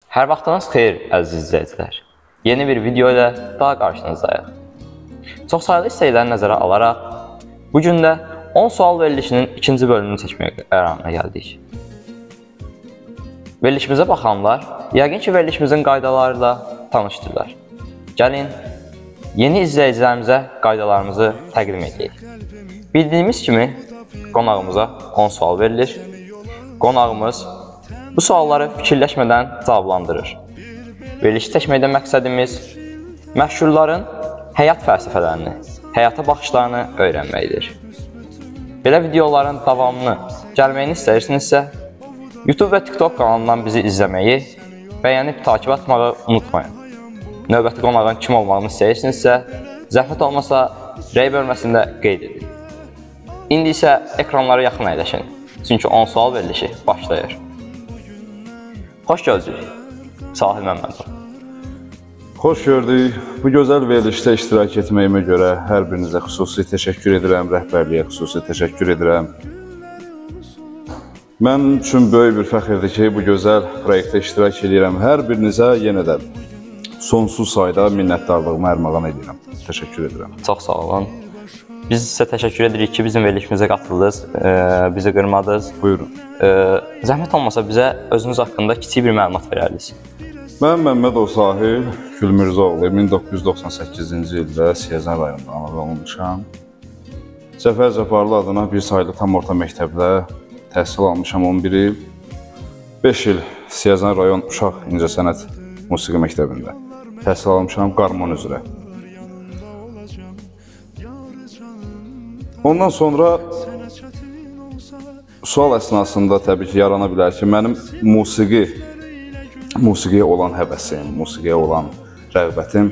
Hər vaxtınız xeyir, əziz izləyicilər. Yeni bir video ilə daha qarşınızdayıq. Çox sayılı istəkləri nəzərə alaraq, bugün də 10 sual verilişinin ikinci bölümünü çəkməyə qərarına gəldik. Verilişimizə baxanlar, yəqin ki, verilişimizin qaydalarıyla tanışdırlar. Gəlin, yeni izləyicilərimizə qaydalarımızı təqdim edək. Bildiyimiz kimi, qonağımıza 10 sual verilir. Qonağımız bu sualları fikirləşmədən cavablandırır. Verilişi çəkməkdə məqsədimiz məşhurların həyat fəlsəfələrini, həyata baxışlarını öyrənməkdir. Belə videoların davamını gəlməyini istəyirsinizsə, YouTube və TikTok kanalından bizi izləməyi, bəyənib takip etməyi unutmayın. Növbəti qonağın kim olmağını istəyirsinizsə, zəhmət olmasa rey bölməsində qeyd edin. İndi isə ekranlara yaxın əyləşin, çünki 10 sual verilişi başlayır. Xoş gördük, Sahil Məmmədov. Xoş gördük. Bu gözəl verilişdə iştirak etməyimə görə hər birinizə xüsusi təşəkkür edirəm, rəhbərliyə xüsusi təşəkkür edirəm. Mənim üçün böyük bir fəxirdir ki, bu gözəl proyektdə iştirak edirəm. Hər birinizə yenə də sonsuz sayda minnətdarlığımı ərmağan edirəm. Təşəkkür edirəm. Çox sağ olun. Biz sizə təşəkkür edirik ki, bizim verilişimizə qatıldınız, bizi qırmadınız. Buyurun. Zəhmət olmasa bizə özünüz haqqında kiçik bir məlumat verərdiniz. Mən Məmmədov Sahil Gülmürzoğlu, 1998-ci ildə Siyəzən rayonunda anadan olmuşam. Cəfər Cəfarlı adına bir saylı tam orta məktəbdə təhsil almışam 11 il. 5 il Siyəzən rayon Uşaq İncəsənət Musiqi məktəbində təhsil almışam qarmon üzrə. Ondan sonra sual əsnasında təbii ki, yarana bilər ki, mənim musiqiyə olan həvəsim, musiqiyə olan rəğbətim,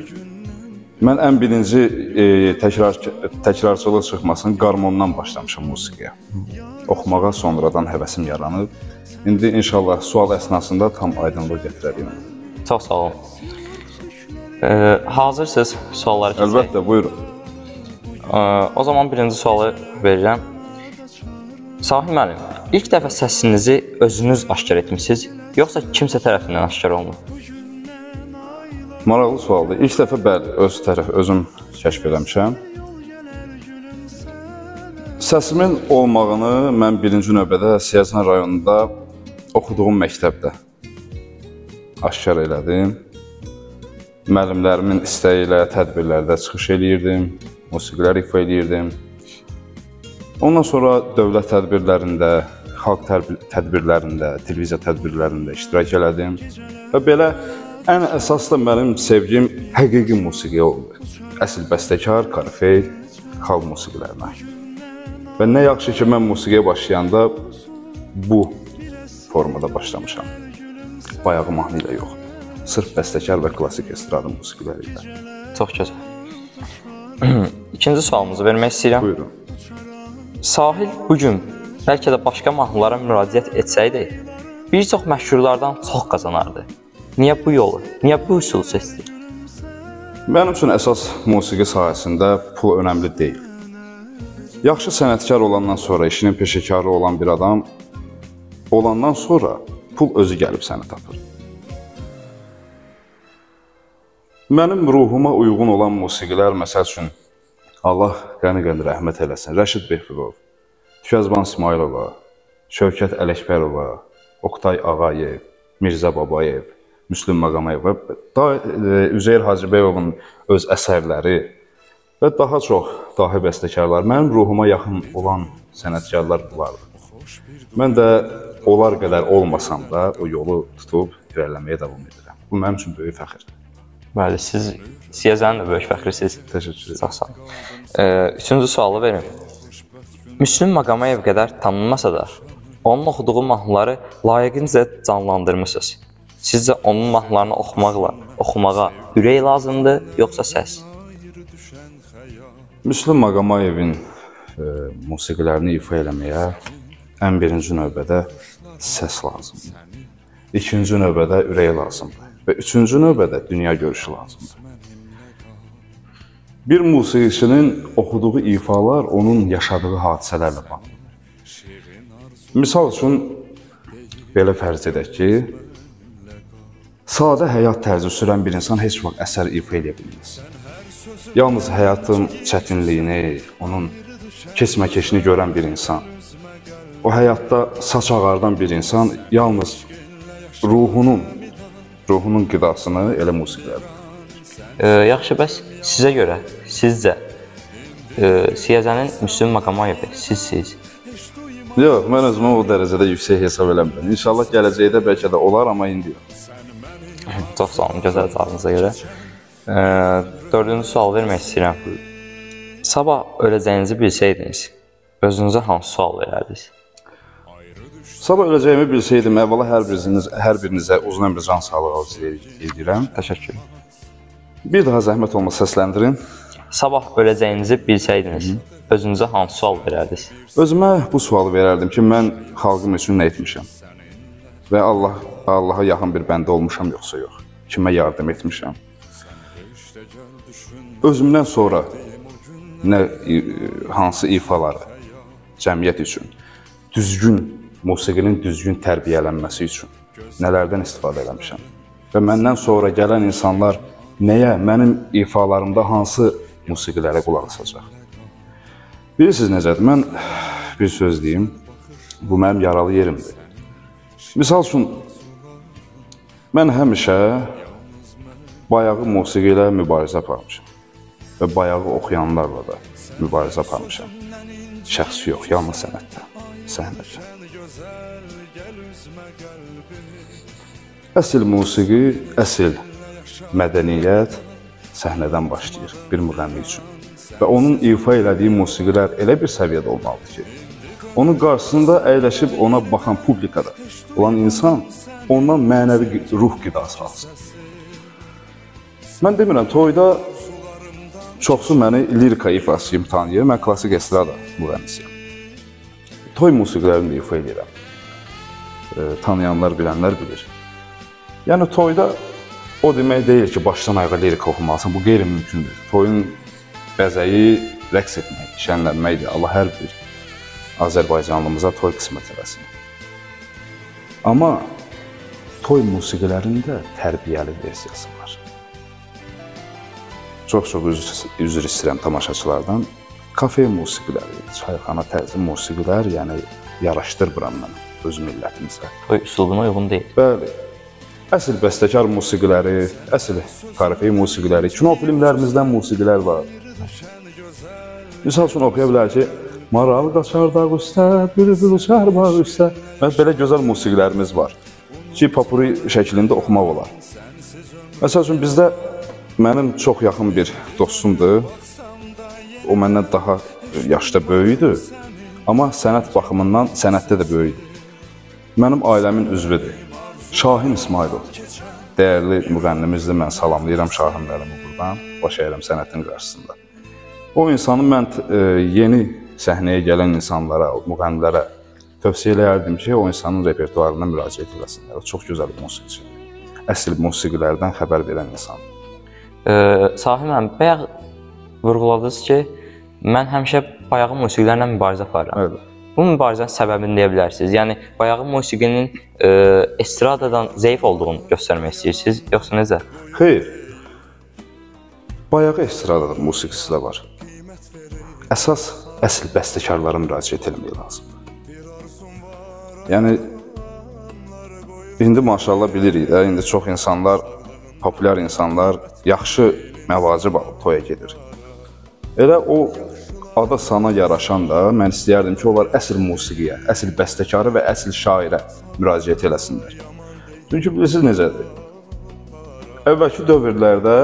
mən ən birinci təkrarçılıq çıxmasın qarmondan başlamışam musiqiyə. Oxumağa sonradan həvəsim yaranıb. İndi inşallah sual əsnasında tam aydınlıq gətirərəm. Çox sağ olun. Hazırsınız sualları keçək? Əlbəttə, buyurun. O zaman birinci sualı verirəm. Sahil müəllim, ilk dəfə səsinizi özünüz aşkar etmişsiniz, yoxsa kimsə tərəfindən aşkar olunub? Maraqlı sualdır. İlk dəfə bəli, özüm kəşf eləmişəm. Səsimin olmağını mən birinci növbədə Siyəzən rayonunda oxuduğum məktəbdə aşkar elədim. Müəllimlərimin istəyi ilə tədbirlərdə çıxış eləyirdim, musiqilər ifa eləyirdim. Ondan sonra dövlət tədbirlərində, xalq tədbirlərində, televiziya tədbirlərində iştirak elədim. Və belə ən əsas da mənim sevgim həqiqi musiqiyə oldu. Əsl bəstəkar, korifey, xalq musiqilərinə. Və nə yaxşı ki, mən musiqiyə başlayanda bu formada başlamışam. Bayağı mahnı ilə yox. Sırf bəstəkar və klasik estrada musiqiləri ilə. Çox gözəl. İkinci sualımızı vermək istəyirəm. Buyurun. Sahil bugün bəlkə də başqa mahnılara müraciət etsəydi, bir çox məşhurlardan çox qazanardı. Niyə bu yolu, niyə bu üsulu seçdi? Mənim üçün əsas musiqi sahəsində pul önəmli deyil. Yaxşı sənətkar olandan sonra, işinin peşəkarı olan bir adam olandan sonra pul özü gəlib səni tapır. Mənim ruhuma uyğun olan musiqilər, məsəl üçün, Allah qəni-qəni rəhmət eləsin, Rəşid Behbudov, Tükəzban İsmailova, Şövkət Ələkbərova, Oqtay Ağayev, Mirzə Babayev, Müslüm Maqamayev və Üzeyir Hacıbəyovun öz əsərləri və daha çox dahi bəstəkarlar, mənim ruhuma yaxın olan sənətkarlar bunlardır. Mən də onlar qədər olmasam da o yolu tutub irəliləməyə davam edirəm. Bu mənim üçün böyük fəxirdir. Bəli, siz Siyəzənin də böyük fəxrisiniz. Təşəkkür ederim. Çox sağ olun. Üçüncü sualı verin. Müslüm Maqamayev qədər tanınmasa da, onun oxuduğu mahnıları layiqincə canlandırmışsınız. Sizcə onun mahnılarını oxumağa ürək lazımdır, yoxsa səs? Müslüm Maqamayevin musiqilərini ifa eləməyə ən birinci növbədə səs lazımdır. İkinci növbədə ürək lazımdır. Və üçüncü növbədə dünya görüşü lazımdır. Bir musiqiçinin oxuduğu ifalar onun yaşadığı hadisələrlə bağlıdır. Misal üçün, belə fərz edək ki, sadə həyat tərzi sürən bir insan heç vaxt əsər ifa edə bilməz. Yalnız həyatın çətinliyini, onun keçmə-keçini görən bir insan, o həyatda saç ağardan bir insan yalnız ruhunun qidasını elə musiqilərdir. Yaxşı, bəs sizə görə, sizcə Siyəzənin Müslüm Maqomayevi sizsiz? Yox, mən özümü o dərəcədə yüksək hesab eləmirəm. İnşallah gələcəkdə bəlkə də olar, amma indi yox. Çox sağ olun, gözəl cavabınıza görə. Dördüncü sual vermək istəyirəm. Sabah öləcəyinizi bilsəydiniz, özünüzə hansı sual verərdiniz? Sabah öləcəyimi bilsəydim, əvvəla hər birinizə uzun ömrə can sağlığı arzu edirəm. Təşəkkür. Bir daha zəhmət olmasa səsləndirin. Sabah öləcəyinizi bilsəydiniz, özünüzə hansı sual verərdiniz? Özümə bu sualı verərdim ki, mən xalqım üçün nə etmişəm? Və Allaha yaxın bir bəndə olmuşam, yoxsa yox? Kimə yardım etmişəm? Özümdən sonra hansı ifaları cəmiyyət üçün, musiqinin düzgün tərbiyələnməsi üçün nələrdən istifadə eləmişəm? Və məndən sonra gələn insanlar nəyə, mənim ifalarımda hansı musiqilərə qulaq asacaq? Bilirsiniz necədir? Mən bir söz deyim, bu mənim yaralı yerimdir. Misal üçün, mən həmişə bayağı musiqi ilə mübarizə aparmışam və bayağı oxuyanlarla da mübarizə aparmışam. Şəxsi yox, yalnız sənətdə, səhnədə. Əsl musiqi, əsl mədəniyyət səhnədən başlayır bir müğənni üçün. Və onun ifa elədiyi musiqilər elə bir səviyyədə olmalıdır ki, onun qarşısında əyləşib ona baxan publikada olan insan ondan mənəvi ruh qidası alsın. Mən demirəm, toyda çoxsu məni lirika ifası kimi tanıyır, mən klassik estrada müğənnisiyəm. Toy musiqilərini də ifa edirəm. Tanıyanlar, bilənlər bilir. Yəni toyda o demək deyil ki, başdan ayağa lirika oxumalısın, bu qeyri-mümkündür. Toyun bəzəyi rəqs etmək, şənlənməkdir. Allah hər bir Azərbaycanlımıza toy qismət eləsin. Amma toy musiqilərində tərbiyəli versiyası var. Çox-çox üzr istəyirəm tamaşaçılardan. Kafe musiqiləri, çayxana tərzi musiqilər, yəni yaraşdırmıram mən öz millətimizə. Toy üslubuna uyğun deyil. Bəli. Əsl bəstəkar musiqiləri, əsl tarifəyi musiqiləri, kino filmlərimizdən musiqilər var. Misal üçün oxuya bilər ki, maral qaçar dağ üstə, bülbül uçar bağ üstə. Belə gözəl musiqilərimiz var ki, popuri şəklində oxumaq olar. Məsəl üçün bizdə mənim çox yaxın bir dostumdur. O məndən daha yaşda böyükdür, amma sənət baxımından sənətdə də böyükdür. Mənim ailəmin üzvüdür. Şahin İsmailov, dəyərli müğənnimizdir, mən salamlayıram Şahin müəllimi buradan, baş əyirəm sənətin qarşısında. O insanı mən yeni səhnəyə gələn insanlara, müğənnilərə tövsiyə eləyərdim ki, o insanın repertuarına müraciət eləsinlər. O çox gözəl bir musiqiçidir. Əsl musiqilərdən xəbər verən insandır. Şahin müəllim, bayaq vurğuladınız ki, mən həmişə bayağı musiqilərlə mübarizə aparıram. Evet. Bu mübarizənin səbəbini deyə bilərsiniz. Yəni, bayağı musiqinin estradadan zəif olduğunu göstərmək istəyirsiniz, yoxsa necə? Xeyr. Bayağı estradadan musiqisi də var. Əsas əsl bəstəkarlara müraciət etmək lazımdır. Yəni, indi maşallah bilirik də, indi çox insanlar, populyar insanlar yaxşı məvacib alıb toya gedir. Elə o ada sana yaraşan da mən istəyərdim ki, onlar əsl musiqiyə, əsl bəstəkarı və əsl şairə müraciət eləsinlər. Çünki bilirsiniz necədir? Əvvəlki dövrlərdə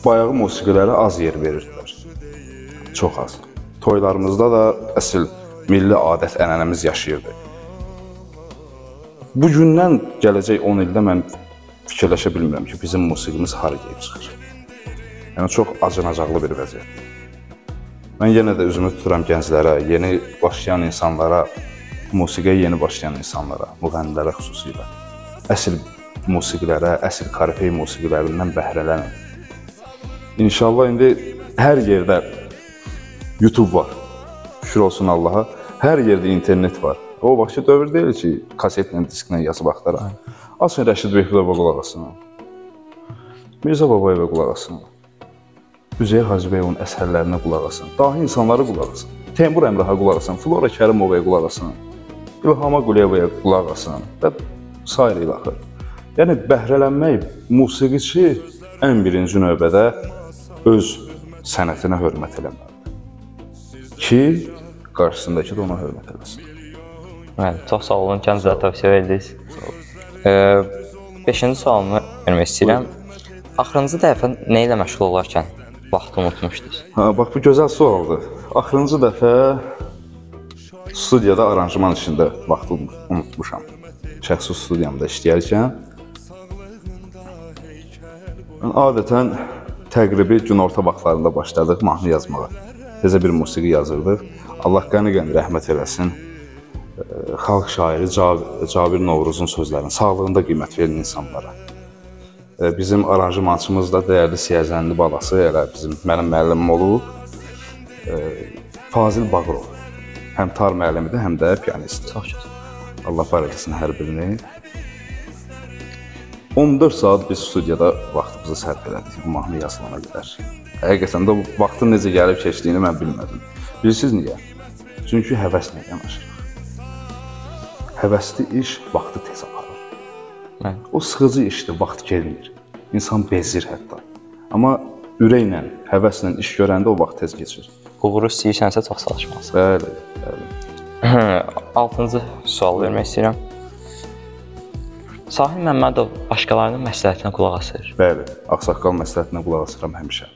bayağı musiqilərə az yer verirdilər. Çox az. Toylarımızda da əsl milli adət ənənəmiz yaşayırdı. Bu gündən gələcək 10 ildə mən fikirləşə bilmirəm ki, bizim musiqimiz hara gəlib çıxır. Yəni, çox acınacaqlı bir vəziyyətdir. Mən yenə də üzümü tuturam gənclərə, yeni başlayan insanlara, musiqiyə yeni başlayan insanlara, müğənnilərə xüsusilə. Əsl musiqilərə, əsl karifey musiqilərindən bəhrələnin. İnşallah indi hər yerdə YouTube var, şükür olsun Allaha, hər yerdə internet var. O vaxtki dövr deyil ki, kasetlə, disklə yazıb axtaram. Açın Rəşid Behbudova qulaq asın. Mirzə Babayeva qulaq asın. Üzeyir Hacıbəyovun əsərlərinə qulaq asın. Dahi insanlara qulaq asın. Teymur Əmraha qulaq asın. Flora Kərimovaya qulaq asın. İlhama Quliyevaya qulaq asın. Və sair ilaxır. Yəni, bəhrələnmək musiqiçi ən birinci növbədə öz sənətinə hörmət eləməlidir. Ki, qarşısındakı da ona hörmət eləsin. Çox sağ olun, kəndinizə tövsiyə verdiniz. 5-ci sualımı vermək istəyirəm. Axırıncı dəfə nə ilə məşğul olarkən vaxtı unutmuşdunuz? Bax, bu gözəl sualdır. Axırıncı dəfə studiyada aranjman işində vaxtı unutmuşam. Şəxsi studiyamda işləyərkən adətən təqribi günorta vaxtlarında başladıq mahnı yazmağa. Təzə bir musiqi yazırdıq. Allah qəni-qəni rəhmət eləsin. Xalq şairi Cabir Novruzun sözlərini, sağlığında qiymət verin insanlara. Bizim aranjmançımız da dəyərli Siyəzənli balası, elə mənim müəllimim olub. Fazil Bağırov. Həm tar müəllimidir, həm də piyanistdir. Çox gözəl. Allah var eləsin hər birini. 14 saat biz studiyada vaxtımızı sərf elədik, bu mahnı yazılana qədər. Həqiqətən də bu vaxtın necə gəlib keçdiyini mən bilmədim. Bilirsiniz niyə? Çünki həvəslə yanaşırıq. Həvəsli iş vaxtı tez aparır. O sıxıcı işdir, vaxt gəlmir. İnsan bezir hətta. Amma ürəklə, həvəslə iş görəndə o vaxt tez keçir. Uğuru istəyirsənsə çox çalışmalısın. Bəli, bəli. 6-cı sual vermək istəyirəm. Sahil Məmmədov başqalarının məsləhətinə qulaq asır. Bəli, ağsaqqal məsləhətinə qulaq asıram həmişə.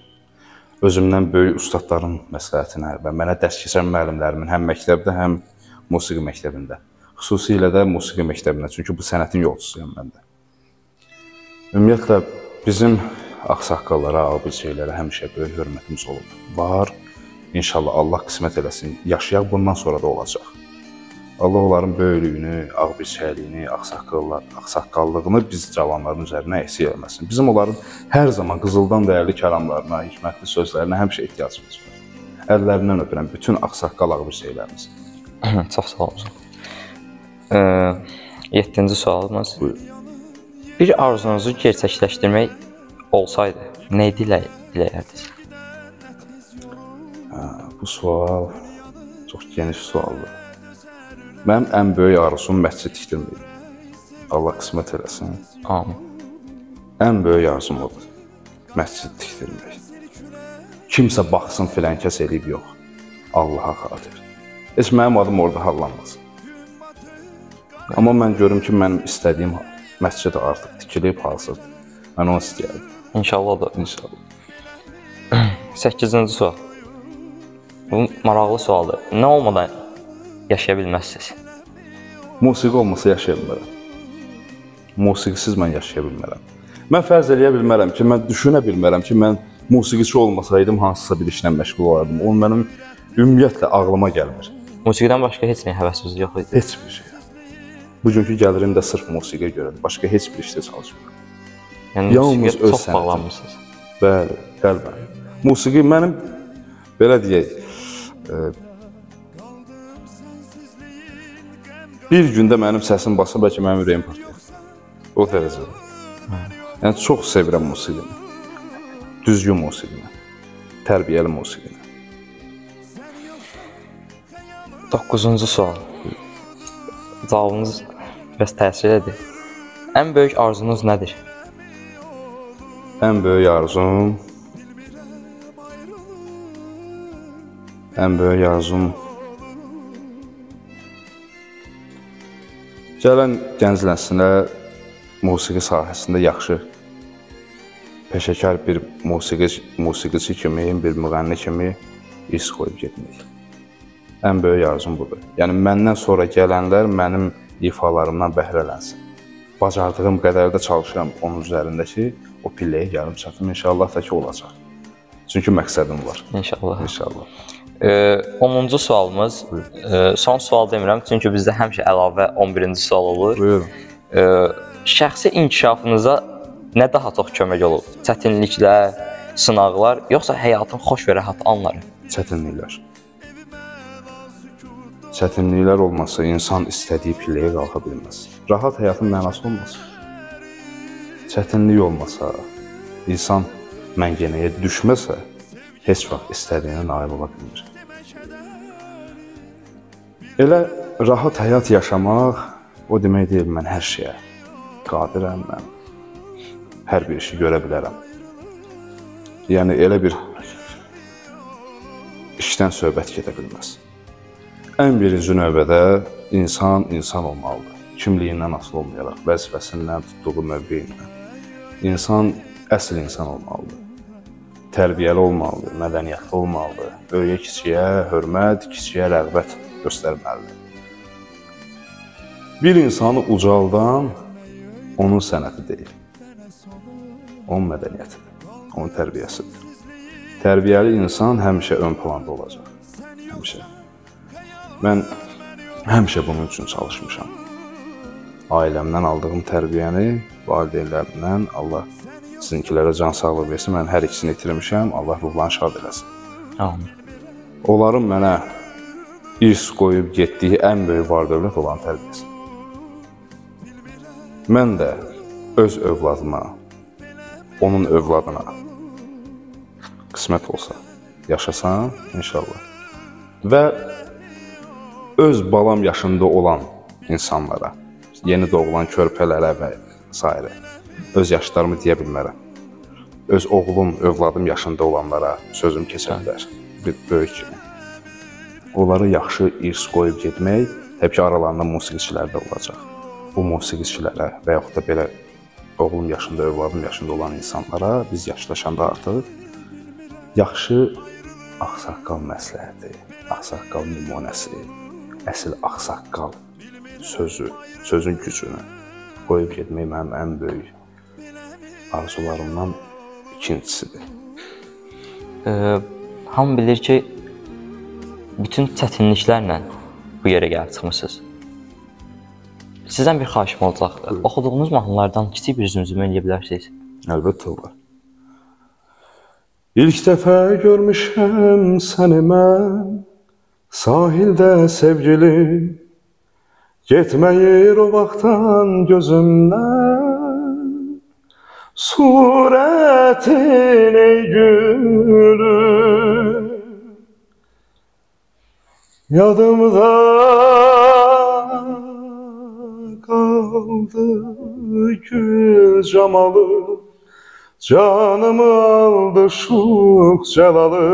Özümdən böyük ustadların məsləhətinə və mənə dərs keçən müəllimlərimin həm məktəbdə, həm musiqi məktəbində. Xüsusilə də musiqi məktəbində, çünki bu sənətin yolçusuyam mən də. Ümumiyyətlə, bizim ağsaqqallara, abidçilərə həmişə böyük hörmətimiz olub. Var, inşallah Allah qismət eləsin, yaşayaq bundan sonra da olacaq. Allah onların böyüklüyünü, ağbirçəliyini, ağsaqqallığını biz cavanların üzərinə eksik eləməsin. Bizim onların hər zaman qızıldan dəyərli kəlamlarına, hikmətli sözlərinə həmişə ehtiyacımız var. Əllərindən öpürəm bütün ağsaqqal ağbirçəklərimiz. Çox sağ olun. 7-ci sualımız. Buyurun. Bir arzunuzu gerçəkləşdirmək olsaydı, nə diləyərdiniz? Bu sual çox geniş sualdır. Mənim ən böyük arzum məscid tikdirməkdir. Allah qismət eləsin. Amin. Ən böyük arzum odur. Məscid tikdirmək. Kimsə baxsın filan kəs eləyib yox. Allaha xatir. Heç mənim adım orada hallanmaz. Amma mən görüm ki, mənim istədiyim məscid artıq tikilib hazırdır. Mən onu istəyərdim. İnşallah da. İnşallah. 8-ci sual. Bu maraqlı sualdır. Nə olmadan yaşaya bilməzsiniz? Musiqi olmasa yaşaya bilmərəm. Musiqisiz mən yaşaya bilmərəm. Mən fərz eləyə bilmərəm ki, mən düşünə bilmərəm ki, mən musiqiçi olmasaydım hansısa bir işlə məşğul olardım. O mənim ümumiyyətlə ağlıma gəlmir. Musiqidən başqa heç nəyə həvəsiniz yox idi? Heç bir şey. Bugünkü gəlirim də sırf musiqiyə görədir. Başqa heç bir işdə çalışmıram. Yəni musiqiyə çox bağlanmısınız. Bəli, qəlbən. Musiqi mənim, belə deyək, bir gündə mənim səsim bassa, bəlkə mənim ürəyim partlayır. O dərəcədə. Yəni, çox sevirəm musiqini. Düzgün musiqini. Tərbiyəli musiqini. 9-cu sual. Cavabınız bəs təsir edir. Ən böyük arzunuz nədir? Ən böyük arzum... Ən böyük arzum... Gələn gənc nəslinə musiqi sahəsində yaxşı, peşəkar bir musiqiçi kimi, bir müğənni kimi iz qoyub getmək. Ən böyük arzum budur. Yəni, məndən sonra gələnlər mənim ifalarımdan bəhrələnsin. Bacardığım qədər də çalışıram onun üzərindəki o pilləyə gəlib çatım. İnşallah da ki, olacaq. Çünki məqsədim var. İnşallah. İnşallah. 10-cu sualımız, son sual demirəm, çünki bizdə həmişə əlavə 11-ci sual olur. Buyurun. Şəxsi inkişafınıza nə daha çox kömək olur? Çətinliklər, sınaqlar, yoxsa həyatın xoş və rahat anları? Çətinliklər. Çətinliklər olmasa insan istədiyi pilləyə qalxa bilməz. Rahat həyatın mənası olmaz. çətinlik olmasa, insan məngənəyə düşməsə, heç vaxt istədiyinə nail ola bilmir. Elə rahat həyat yaşamaq, o demək deyil, mən hər şeyə qadirəm, mən hər bir işi görə bilərəm. Yəni, elə bir işdən söhbət gedə bilməz. Ən birinci növbədə insan olmalıdır. Kimliyindən asılı olmayaraq, vəzifəsindən, tutduğu mövqeyindən. İnsan əsl insan olmalıdır. Tərbiyəli olmalıdır, mədəniyyətli olmalıdır. Böyüyə, kiçiyə hörmət, kiçiyə rəğbət göstərməlidir. Bir insanı ucaldan onun sənəti deyil, onun mədəniyyətidir, onun tərbiyəsidir. Tərbiyəli insan həmişə ön planda olacaq, həmişə. Mən həmişə bunun üçün çalışmışam. Ailəmdən aldığım tərbiyəni, valideynlərimdən, Allah sizinkilərə can sağlığı versin, mən hər ikisini itirmişəm, Allah ruhlarını şad eləsin. Amin. Onların mənə irs qoyub getdiyi ən böyük var-dövlət olan tərbiyəsi. Mən də öz övladıma, onun övladına qismət olsa, yaşasam, inşallah. Və öz balam yaşında olan insanlara, yeni doğulan körpələrə və s. öz yaşlarımı deyə bilmərəm. Öz oğlum, övladım yaşında olanlara sözüm keçə bilər, bir böyük kimi. Onları yaxşı irs qoyub getmək, təbii ki, aralarında musiqiçilər də olacaq. Bu musiqiçilərə və yaxud da belə oğlum yaşında, övladım yaşında olan insanlara biz yaşlaşanda artıq yaxşı ağsaqqal məsləhəti, ağsaqqal nümunəsi, əsl ağsaqqal sözü, sözün gücünü qoyub getmək mənim ən böyük arzularımdan ikincisidir. Hamı bilir ki, bütün çətinliklərlə bu yerə gəlib çıxmışsınız. Sizdən bir xahişim olacaq. Oxuduğunuz mahnılardan kiçik bir zümzümə eləyə bilərsiniz? Əlbəttə olar. İlk dəfə görmüşəm səni mən, sahildə sevgilim, getməyir o vaxtdan gözümdən, surətin ey gülüm, yadımda qaldı gül camalı, canımı aldı şux cəlalı,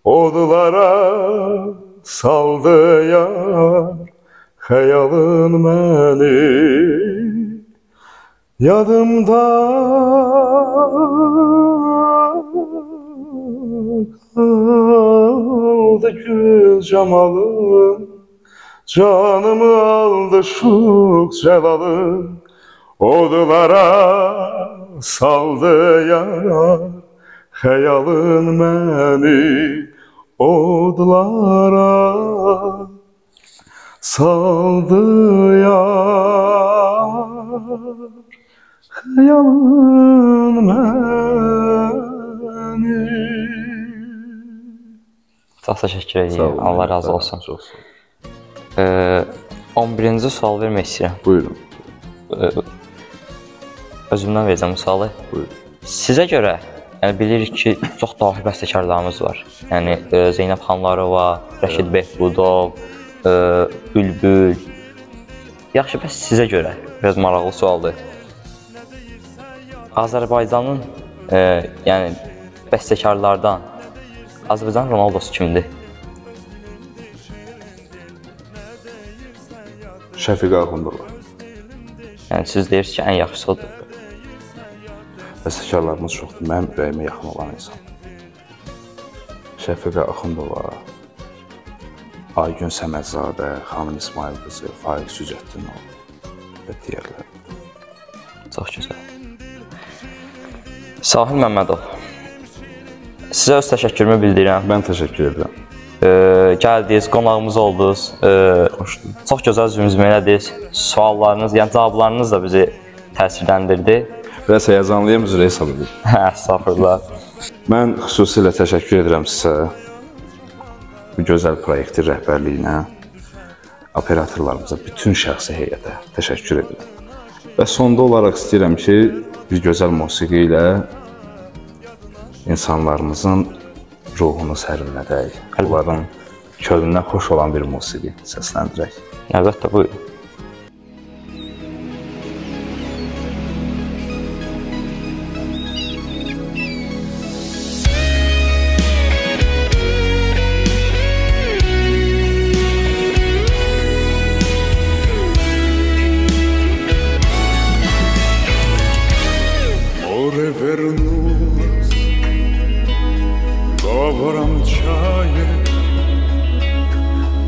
odlara saldı yar xəyalın məni. Yadımda qaldı gül camalı, canımı aldı şux cəlalı, odlara saldı yar xəyalın məni. Odlara saldı yar xəyalın məni. Çox təşəkkür edirəm. Allah razı olsun. Çox sağ olun. 11-ci sual vermək istəyirəm. Buyurun. Özümdən verəcəm bu sualı. Buyurun. Sizə görə, yəni bilirik ki, çox dahi bəstəkarlarımız var. Yəni Zeynəb Xanlarova, Rəşid Behbudov, Bülbül. Yaxşı, bəs sizə görə biraz maraqlı sualdır. Azərbaycanın yəni bəstəkarlardan Azərbaycan Ronaldosu kimdir? Şəfiqə Axundova. Yəni siz deyirsiniz ki, ən yaxşısı odur. Bəstəkarlarımız çoxdur, mənim ürəyimə yaxın olan insan. Şəfiqə Axundova, Aygün Səmədzadə, xanım İsmail qızı, Faiq Sücəddinov və digərləri. Çox gözəl. Sahil Məmmədov, sizə öz təşəkkürümü bildirirəm. Mən təşəkkür edirəm. Gəldiniz, qonağımız oldunuz. Xoşdur. Çox gözəl zümzümə elədiniz. Suallarınız, yəni cavablarınız da bizi təsirləndirdi. Biraz həyəcanlıyam, üzrə hesab edim. Estağfurullah. Mən xüsusilə təşəkkür edirəm sizə bu gözəl proyektin rəhbərliyinə, operatorlarımıza, bütün şəxsi heyətə təşəkkür edirəm. Və sonda olaraq istəyirəm ki, bir gözəl musiqi ilə insanlarımızın ruhunu sərinlədək, onların könlündən xoş olan bir musiqi səsləndirək. Əlbəttə, buyurun.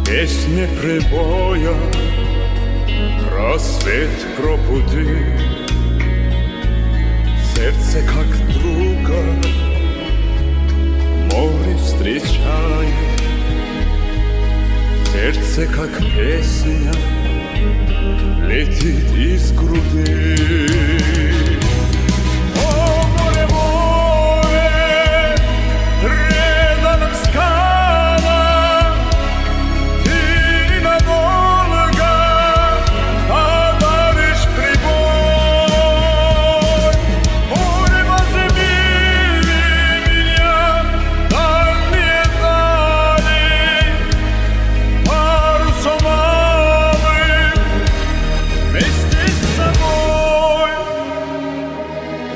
Песни прибоя, рассвет пробудил, сердце как друга, море встречает, сердце как песня летит из груди.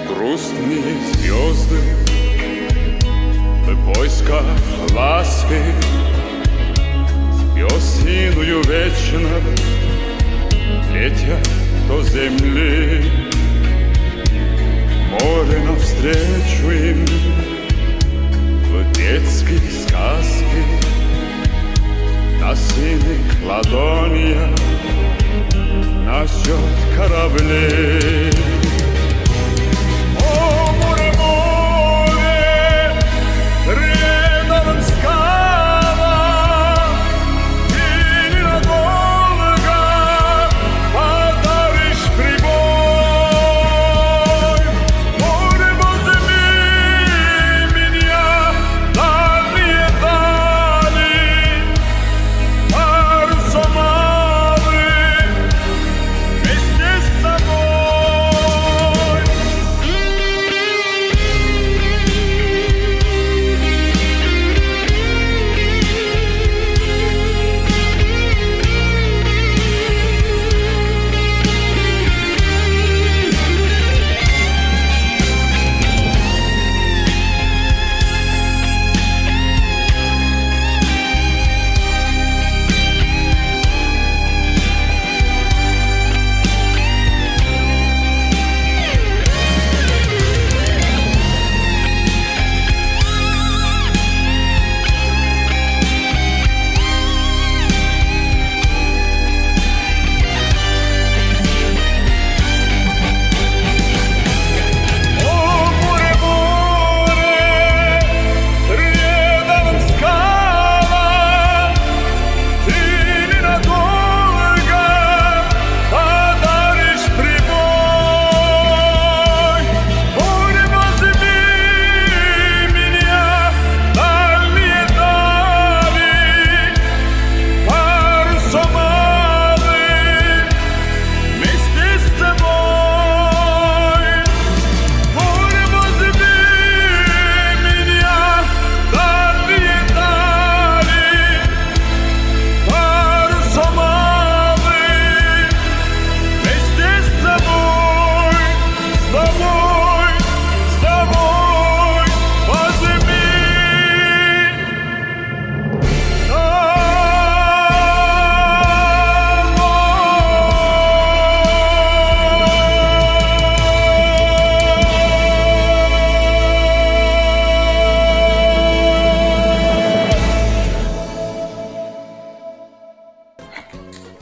Грустные звезды в поисках ласки, осиную вечно летят до земли, море навстречу им в детские сказки, на синих ладонях нас ждет корабли.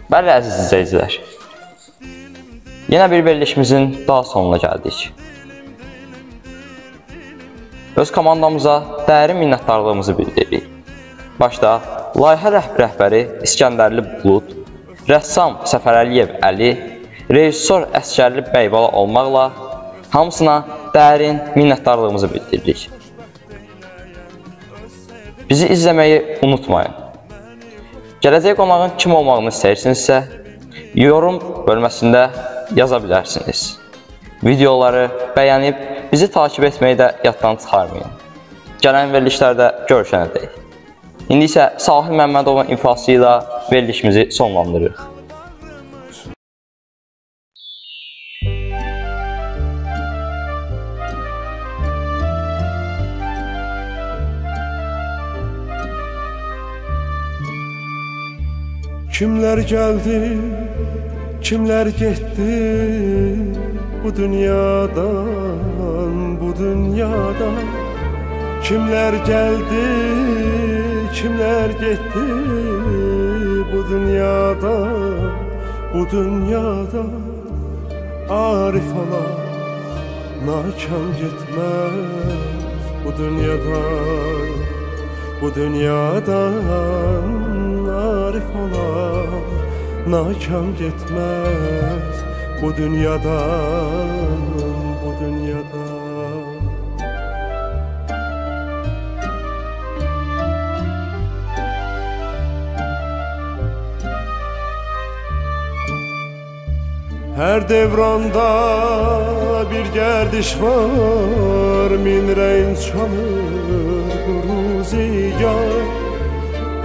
Bəli, əziz izləyicilər, yenə bir verilişimizin daha sonuna gəldik. Öz komandamıza dərin minnətdarlığımızı bildiririk. Başda layihə rəhbəri İskəndərli Bulud, rəssam Səfərəliyev Əli, rejissor Əsgərli Bəybala olmaqla hamısına dərin minnətdarlığımızı bildiririk. Bizi izləməyi unutmayın. Gələcək qonağın kim olmağını istəyirsinizsə, yorum bölməsində yaza bilərsiniz. Videoları bəyənib bizi takip etməyi də yaddan çıxarmayın. Gələn verilişlərdə görüşənədək. İndi isə Sahil Məmmədovun ifası ilə verilişimizi sonlandırırıq. Kimler geldi, kimler gitti bu dünyadan, bu dünyada. Kimler geldi, kimler gitti bu dünyada, bu dünyada. Arif ola, nakam gitmez bu dünyadan, bu dünyadan. Arif ola, nakam gitmez bu dünyadan, bu dünyadan. Her devranda bir gerdiş var, min renk çalır bu ruzigar.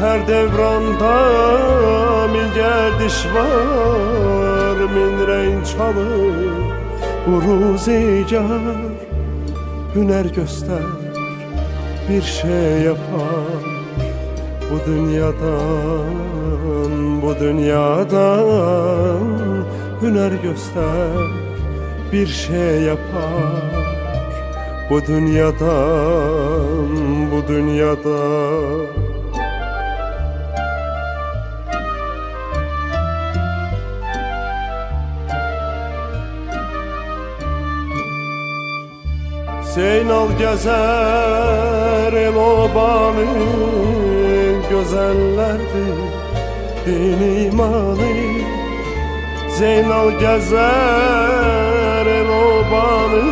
Her devranda min gerdiş var, min renk çalır bu ruzigar. Hüner göster, bir şey yapar bu dünyadan, bu dünyadan. Hüner göster, bir şey yapar bu dünyadan, bu dünyadan. Zeynal gezer el-obanı, gözellerdir din imanı. Zeynal gezer el-obanı,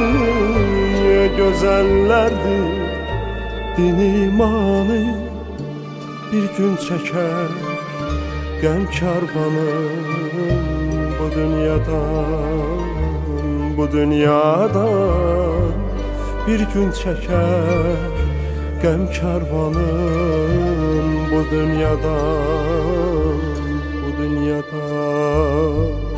gözellerdir din imanı. Bir gün çeker gəm karvanı bu dünyadan, bu dünyadan. Bir gün çeker gəm karvanın bu dünyadan, bu dünyadan.